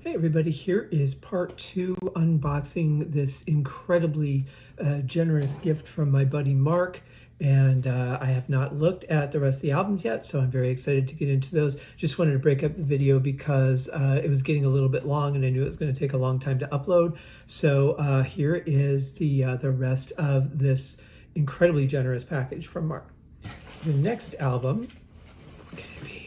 Hey everybody, here is part 2 unboxing this incredibly generous gift from my buddy Mark, and I have not looked at the rest of the albums yet, so I'm very excited to get into those. Just wanted to break up the video because it was getting a little bit long and I knew it was going to take a long time to upload. So here is the rest of this incredibly generous package from Mark. The next album could be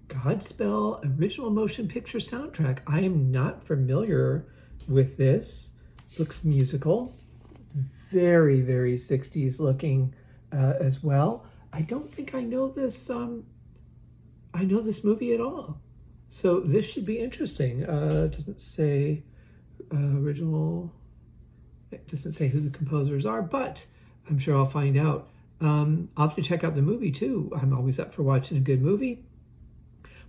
Godspell original motion picture soundtrack. I am not familiar with this. Looks musical, very 60s looking as well. I don't think I know this. I know this movie at all, so this should be interesting. It doesn't say original. It doesn't say who the composers are, but I'm sure I'll find out. I'll have to check out the movie too. I'm always up for watching a good movie.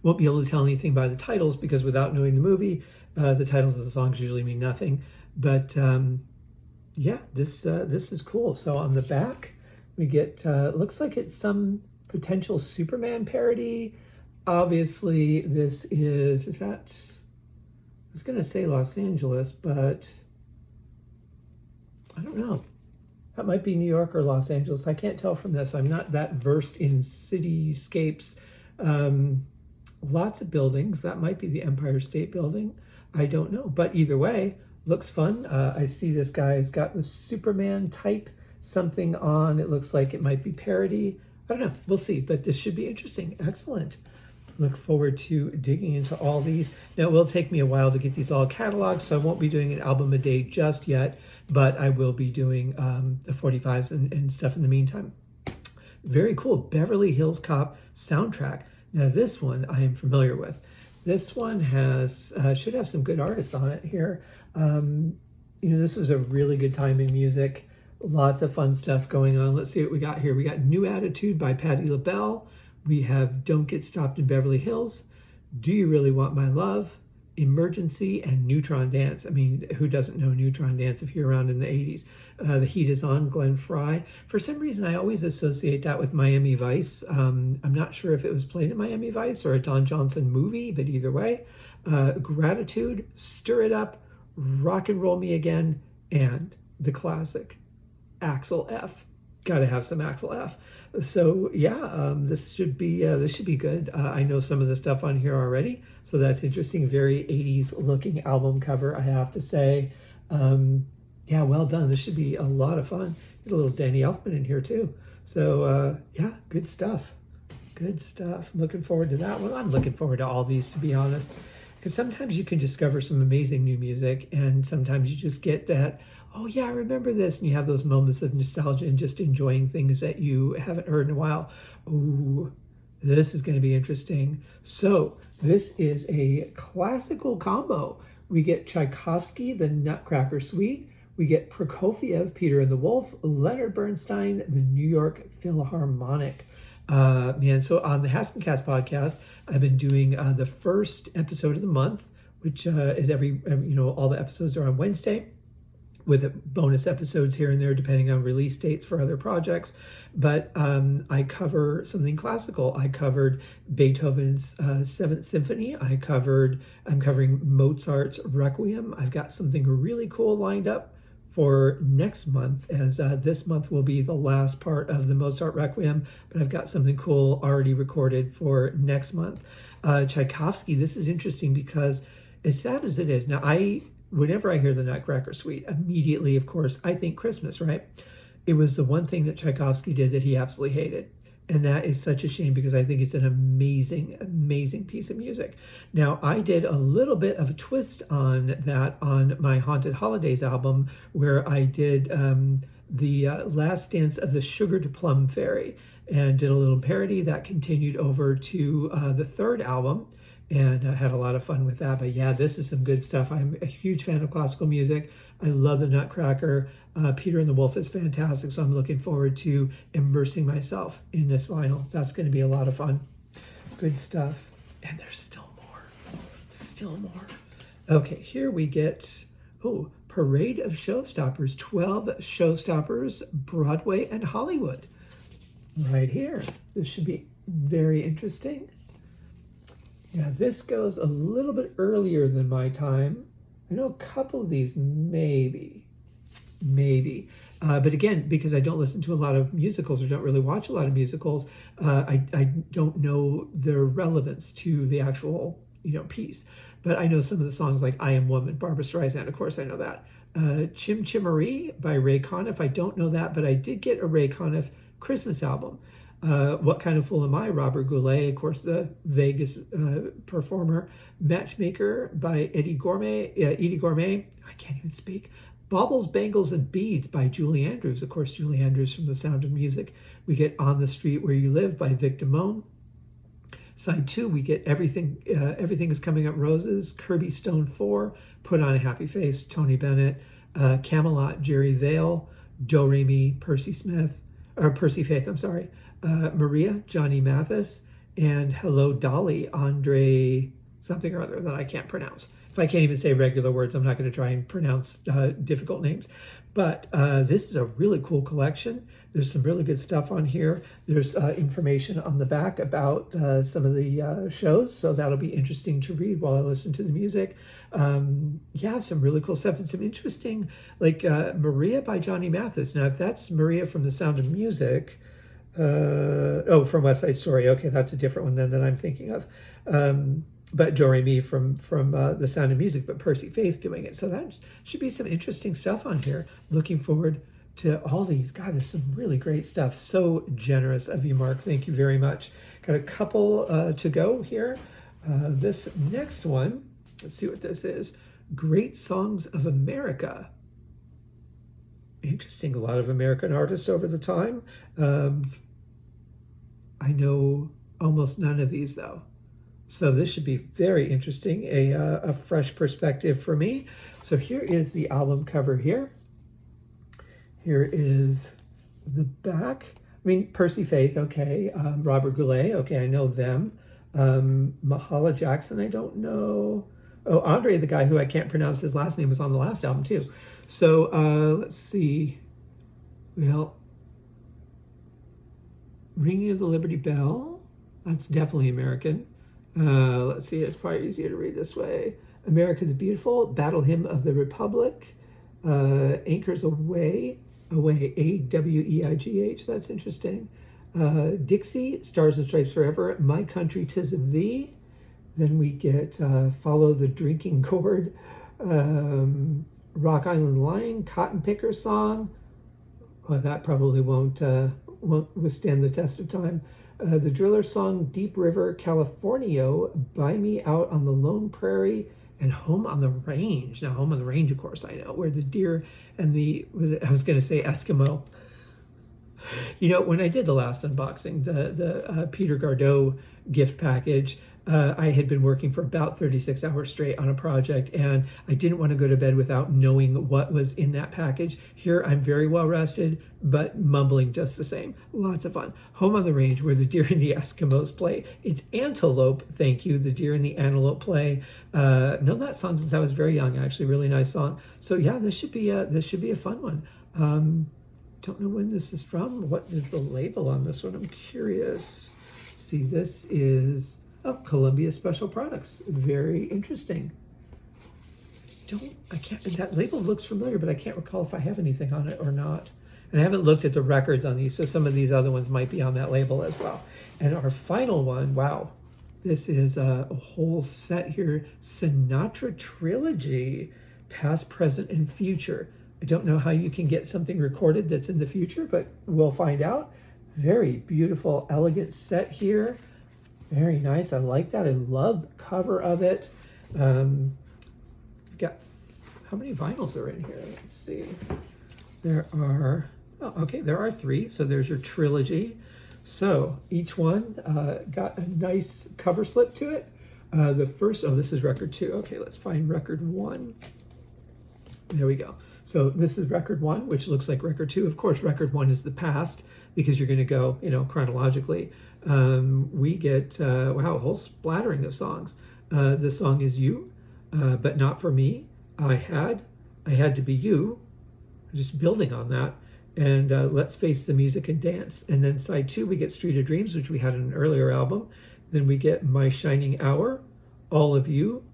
Won't be able to tell anything by the titles because without knowing the movie, the titles of the songs usually mean nothing. But yeah, this is cool. So on the back, we get, looks like it's some potential Superman parody. Obviously, this is that, I was going to say Los Angeles, but I don't know. That might be New York or Los Angeles. I can't tell from this. I'm not that versed in cityscapes. Lots of buildings. That might be the Empire State Building. I don't know. But either way, looks fun. I see this guy's got the Superman type something on. It looks like it might be parody. I don't know. We'll see. But this should be interesting. Excellent. Look forward to digging into all these. Now, it will take me a while to get these all cataloged, so I won't be doing an album a day just yet, but I will be doing the 45s and stuff in the meantime. Very cool. Beverly Hills Cop soundtrack. Now this one I am familiar with. This one has should have some good artists on it here. You know, this was a really good time in music. Lots of fun stuff going on. Let's see what we got here. We got New Attitude by Patti LaBelle. We have Don't Get Stopped in Beverly Hills. Do You Really Want My Love? Emergency and Neutron Dance. I mean, who doesn't know Neutron Dance if you're around in the 80s? The Heat Is On, Glenn Frey. For some reason, I always associate that with Miami Vice. I'm not sure if it was played in Miami Vice or a Don Johnson movie, but either way. Gratitude, Stir It Up, Rock and Roll Me Again, and the classic, Axel F. Got to have some Axel F. So yeah, this should be good. I know some of the stuff on here already, so that's interesting. Very 80s looking album cover, I have to say. Yeah, well done. This should be a lot of fun. Get a little Danny Elfman in here too. So yeah, good stuff. Good stuff. Looking forward to that one. I'm looking forward to all these, to be honest, because sometimes you can discover some amazing new music, and sometimes you just get that, oh yeah, I remember this, and you have those moments of nostalgia and just enjoying things that you haven't heard in a while. Ooh, this is going to be interesting. So this is a classical combo. We get Tchaikovsky, the Nutcracker Suite. We get Prokofiev, Peter and the Wolf. Leonard Bernstein, the New York Philharmonic. Man, so on the Haskincast podcast, I've been doing the first episode of the month, which is all the episodes are on Wednesday, with bonus episodes here and there depending on release dates for other projects. But I cover something classical. I covered Beethoven's Seventh Symphony. I'm covering Mozart's Requiem. I've got something really cool lined up for next month, as this month will be the last part of the Mozart Requiem, but I've got something cool already recorded for next month. Tchaikovsky, this is interesting because as sad as it is, now whenever I hear the Nutcracker Suite, immediately, of course, I think Christmas, right? It was the one thing that Tchaikovsky did that he absolutely hated. And that is such a shame because I think it's an amazing, amazing piece of music. Now, I did a little bit of a twist on that on my Haunted Holidays album, where I did the Last Dance of the Sugared Plum Fairy and did a little parody that continued over to the third album. And I had a lot of fun with that. But yeah, this is some good stuff. I'm a huge fan of classical music. I love the Nutcracker. Peter and the Wolf is fantastic. So I'm looking forward to immersing myself in this vinyl. That's going to be a lot of fun. Good stuff. And there's still more. Still more. Okay, here we get, Parade of Showstoppers. 12 Showstoppers, Broadway and Hollywood. Right here. This should be very interesting. Yeah, this goes a little bit earlier than my time. I know a couple of these maybe. But again, because I don't listen to a lot of musicals or don't really watch a lot of musicals, I don't know their relevance to the actual piece. But I know some of the songs like I Am Woman, Barbra Streisand, of course I know that. Chim Chimery by Ray Conniff, I don't know that, but I did get a Ray Conniff Christmas album. What Kind of Fool Am I? Robert Goulet, of course, the Vegas performer. Matchmaker by Eddie Gourmet. I can't even speak. Baubles, Bangles, and Beads by Julie Andrews. Of course, Julie Andrews from The Sound of Music. We get On the Street Where You Live by Vic Damone. Side 2, we get Everything Is Coming Up Roses, Kirby Stone 4, Put on a Happy Face, Tony Bennett, Camelot, Jerry Vale, Do Re Mi, Percy Faith, Maria, Johnny Mathis, and Hello Dolly, Andre something or other that I can't pronounce. If I can't even say regular words, I'm not going to try and pronounce difficult names. But this is a really cool collection. There's some really good stuff on here. There's information on the back about some of the shows, so that'll be interesting to read while I listen to the music. Yeah, some really cool stuff and some interesting, like Maria by Johnny Mathis. Now, if that's Maria from The Sound of Music, from West Side Story, okay, that's a different one than I'm thinking of. But Do Re Mi from The Sound of Music, but Percy Faith doing it. So that should be some interesting stuff on here. Looking forward to all these. God, there's some really great stuff. So generous of you, Mark. Thank you very much. Got a couple to go here. This next one, let's see what this is. Great Songs of America. Interesting. A lot of American artists over the time. I know almost none of these, though. So this should be very interesting, a fresh perspective for me. So here is the album cover here. Here is the back. I mean, Percy Faith, okay. Robert Goulet, okay, I know them. Mahalia Jackson, I don't know. Oh, Andre, the guy who I can't pronounce his last name, was on the last album too. So let's see. Well, Ringing of the Liberty Bell, that's definitely American. Let's see, it's probably easier to read this way. America the Beautiful, Battle Hymn of the Republic, Anchors Away, Aweigh, that's interesting. Dixie, Stars and Stripes Forever, My Country 'Tis of Thee. Then we get Follow the Drinking Gourd, Rock Island Line, Cotton Picker Song. Well, that probably won't withstand the test of time. The Driller Song, Deep River, Californio, Buy Me Out on the Lone Prairie, and Home on the Range. Now, Home on the Range, of course, I know, where the deer and I was going to say Eskimo. When I did the last unboxing, the Peter Gardot gift package, I had been working for about 36 hours straight on a project, and I didn't want to go to bed without knowing what was in that package. Here, I'm very well rested, but mumbling just the same. Lots of fun. Home on the Range, where the deer and the Eskimos play. It's Antelope, thank you, the deer and the antelope play. Known that song since I was very young, actually, really nice song. So yeah, this should be a fun one. Don't know when this is from. What is the label on this one? I'm curious. See, this is Columbia Special Products. Very interesting. That label looks familiar, but I can't recall if I have anything on it or not. And I haven't looked at the records on these, so some of these other ones might be on that label as well. And our final one, wow, this is a whole set here. Sinatra Trilogy, Past, Present, and Future. I don't know how you can get something recorded that's in the future, but we'll find out. Very beautiful, elegant set here. Very nice. I like that. I love the cover of it. Got how many vinyls are in here? Let's see. There are 3. So there's your trilogy. So each one got a nice cover slip to it. The first, this is record 2. Okay, let's find record 1. There we go. So this is record 1, which looks like record 2. Of course, record 1 is the past because you're going to go, chronologically. We get, a whole splattering of songs. The song is You, But Not For Me. I Had to Be You. Just building on that. And Let's Face the Music and Dance. And then side 2, we get Street of Dreams, which we had in an earlier album. Then we get My Shining Hour. All of You,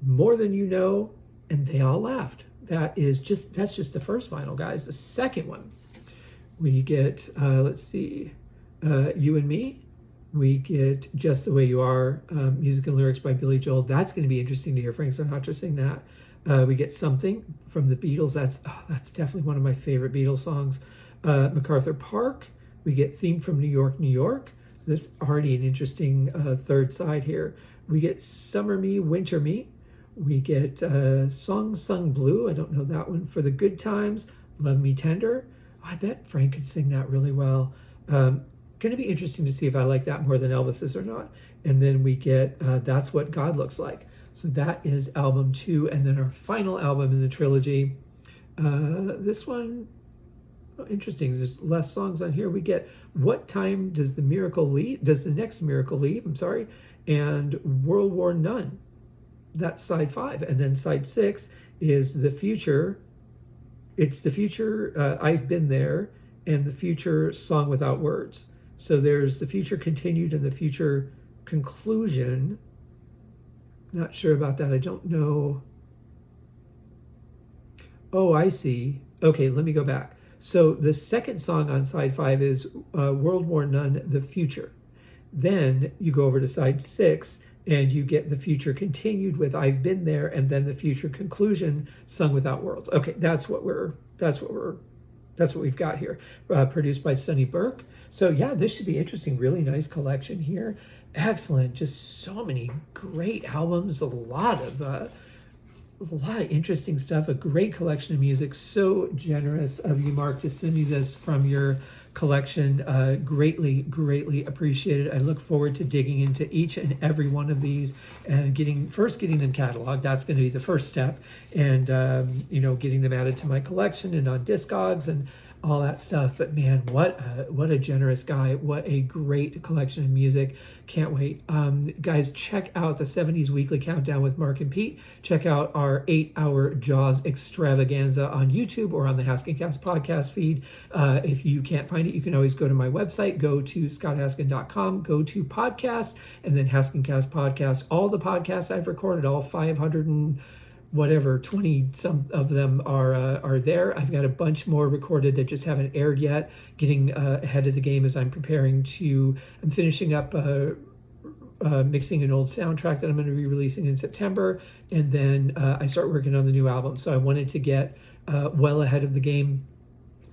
More Than You Know, and They All Laughed. That's just the first vinyl, guys. The second one, we get, You and Me. We get Just the Way You Are, music and lyrics by Billy Joel. That's going to be interesting to hear Frank Sinatra sing that. We get Something from the Beatles. That's definitely one of my favorite Beatles songs. MacArthur Park. We get Theme from New York, New York. That's already an interesting third side here. We get Summer Me, Winter Me. We get Song Sung Blue. I don't know that one. For the Good Times. Love Me Tender. I bet Frank could sing that really well. Going to be interesting to see if I like that more than Elvis's or not. And then we get That's What God Looks Like. So that is album 2. And then our final album in the trilogy. This one, interesting. There's less songs on here. We get What Time Does the Next Miracle Leave? I'm sorry. And World War None. That's side 5. And then side 6 is The Future. It's The Future, I've Been There, and The Future Song Without Words. So there's The Future Continued and The Future Conclusion. Not sure about that. I don't know. Oh, I see. Okay, let me go back. So the second song on side 5 is World War None, The Future. Then you go over to side 6 and you get The Future Continued with I've Been There, and then The Future Conclusion, Sung Without Words. Okay, that's what we've got here. Produced by Sonny Burke. So yeah, this should be interesting. Really nice collection here. Excellent. Just so many great albums. A lot of interesting stuff. A great collection of music. So generous of you, Mark, to send me this from your collection. Greatly appreciated. I look forward to digging into each and every one of these and getting them cataloged. That's going to be the first step, and getting them added to my collection and on Discogs and all that stuff. But man, what a generous guy. What a great collection of music. Can't wait. Guys, check out the 70s Weekly Countdown with Mark and Pete. Check out our 8-hour Jaws extravaganza on YouTube or on the Haskincast podcast feed. If you can't find it, you can always go to my website. Go to scotthaskin.com, go to podcasts, and then Haskincast podcast. All the podcasts I've recorded, all 500 and whatever, 20 some of them are there. I've got a bunch more recorded that just haven't aired yet, getting ahead of the game as I'm finishing up mixing an old soundtrack that I'm going to be releasing in September, and then I start working on the new album. So I wanted to get well ahead of the game.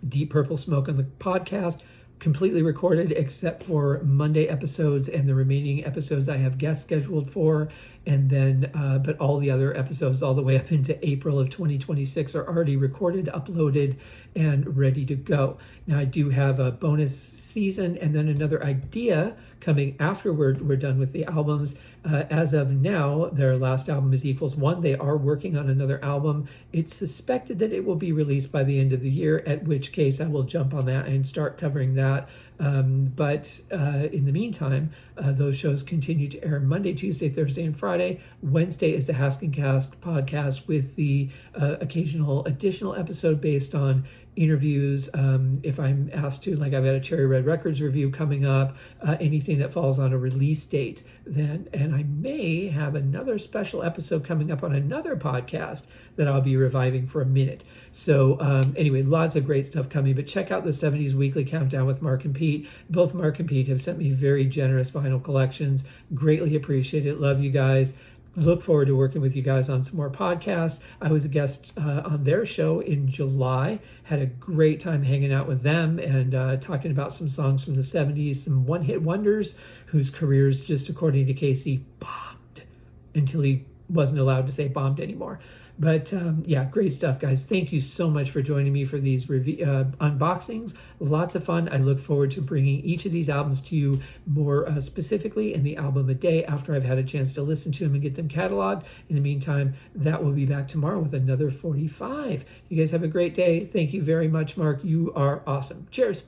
Deep Purple Smoke on the podcast, completely recorded except for Monday episodes, and the remaining episodes I have guests scheduled for. And then, but all the other episodes all the way up into April of 2026 are already recorded, uploaded, and ready to go. Now I do have a bonus season and then another idea coming after we're done with the albums. As of now, their last album is Equals One. They are working on another album. It's suspected that it will be released by the end of the year, at which case I will jump on that and start covering that. But in the meantime, those shows continue to air Monday, Tuesday, Thursday, and Friday. Wednesday is the Haskincast podcast with the occasional additional episode based on interviews. If I'm asked to, like I've got a Cherry Red Records review coming up, anything that falls on a release date then. And I may have another special episode coming up on another podcast that I'll be reviving for a minute. So anyway, lots of great stuff coming, but check out the 70s Weekly Countdown with Mark and Pete. Both Mark and Pete have sent me very generous vinyl collections. Greatly appreciate it. Love you guys. Look forward to working with you guys on some more podcasts. I was a guest on their show in July. Had a great time hanging out with them and talking about some songs from the 70s, some one-hit wonders whose careers, just according to Casey, bombed until he wasn't allowed to say bombed anymore. But yeah, great stuff, guys. Thank you so much for joining me for these unboxings. Lots of fun. I look forward to bringing each of these albums to you more specifically in the album a day after I've had a chance to listen to them and get them cataloged. In the meantime, that will be back tomorrow with another 45. You guys have a great day. Thank you very much, Mark. You are awesome. Cheers.